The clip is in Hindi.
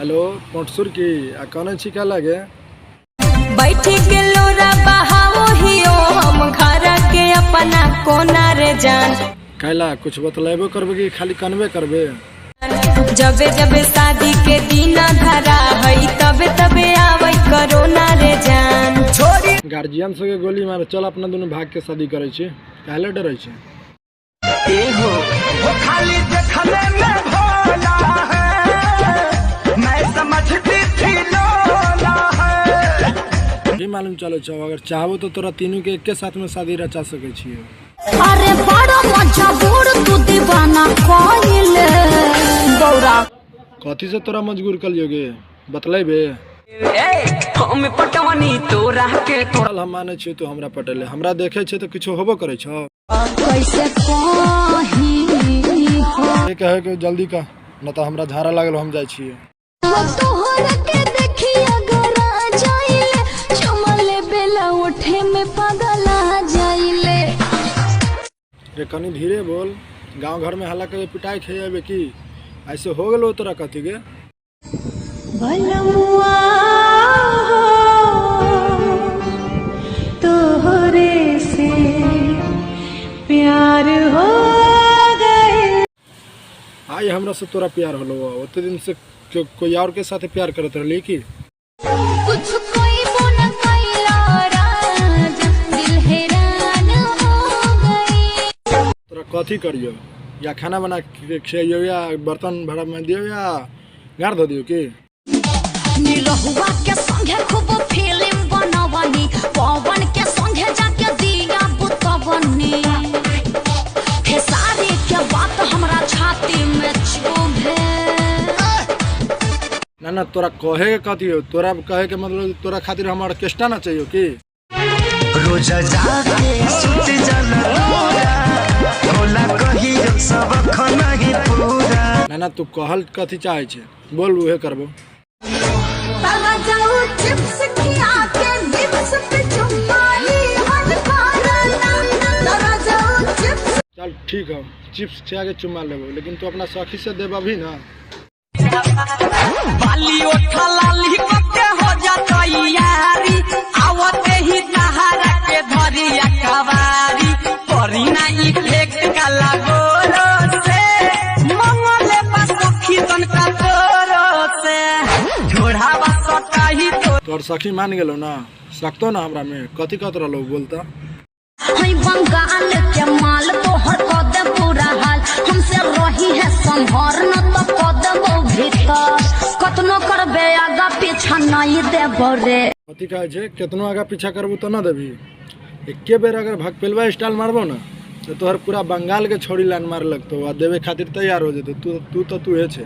हेलो पोटसुर की कौन छिका लगे बैठी के लोरा बहाओ हियो हम घर के अपना कोना रे जान कैला कुछ बतलेबो करबे कि खाली कनबे करबे। जबे जबे शादी के दिन धरा हई तबे तबे आवे कोरोना रे जान छोड़ी गार्जियन से गोली मार चल अपना दोनों भाग के शादी करे छी काहे डरै छी ए हो वो खाली देखले में भोला है मैं समझती थी लोला है। भी मालूम चलो छो अगर चाहबो तो तोरा तीनों के एक के साथ में शादी रचा सके छी। अरे बड़ा मजबूर तू दीवाना कोइले गौरा कथी से तोरा मजबूर कर लियोगे बतलेबे हम पटवनी तोरा के चल हम माने छी तो हमरा पटेले हमरा देखे छे तो कुछो होबो करे छो कैसे कही हो ये कहे कि जल्दी का न तो हमरा झाड़ा लागल हम जाय छी। तोहरा के देखी अगर आ जाइले चमले बेला उठे में पागल आ जाइले। रे कनी धीरे बोल गांव घर में हल्ला के पिटाई खेबे की ऐसे हो गेलो तोरा कथी के भलमुआ तोहरे से प्यार हो गए। आई हमरा से तोरा प्यार होलो ओते दिन से कोई और के साथ प्यार करत रहली की कुछ कोई बोना कैला राज दिल हैरान हो गई। तोरा कथी करियो या खाना बना के खियो या बर्तन भरा में दियो या गाड़ दो दियो की निरहुआ के संगे खूब फिल्म बनवनी पवन के संगे जाके दिया बुतवनी खेसारी के बात हमरा छाती में चुभे। ना तोरा कहे के कथी हो तोरा कहे के मतलब तोरा खातिर हम ऑर्केस्ट्रा ना चाहिए की रोज जाके सुत जाला होला कही सब खाना ही पूरा ना तू कहल कथी चाहे छे बोल उहे करबो। तारा जाऊ चिप्स खिया के लिप्स पे चुमाली हद करना तारा जाऊ चिप्स चल ठीक है चिप्स खिया के चुमा लेबो लेकिन तू अपना सखी से देबा भी ना बाली उठा लाली कते हो जाता यारी आवते ही सहारा के धरिया कवारी करी ना इफेक्ट का लागोरो से मंगले पास खीतन का तोरो से झोड़ावा सटाही तो तोर सखी मान गेलो ना सकतो ना हमरा में कथी कहत रहलो बोलता हई बंगाल के माल तोहर कद पूरा हाल हमसे रही है संभर न तो कदबो भीतर कतनो करबे आगा पीछा नहीं देबो रे कथी कहे छे केतनो आगा पीछा करबू तो ना देबी एके बेर अगर भाग पेलवा स्टाइल मारबो ना तो तोहर पूरा बंगाल के छोड़ी लाइन मार लगतो आ देवे खातिर तैयार हो जतो तू है छे।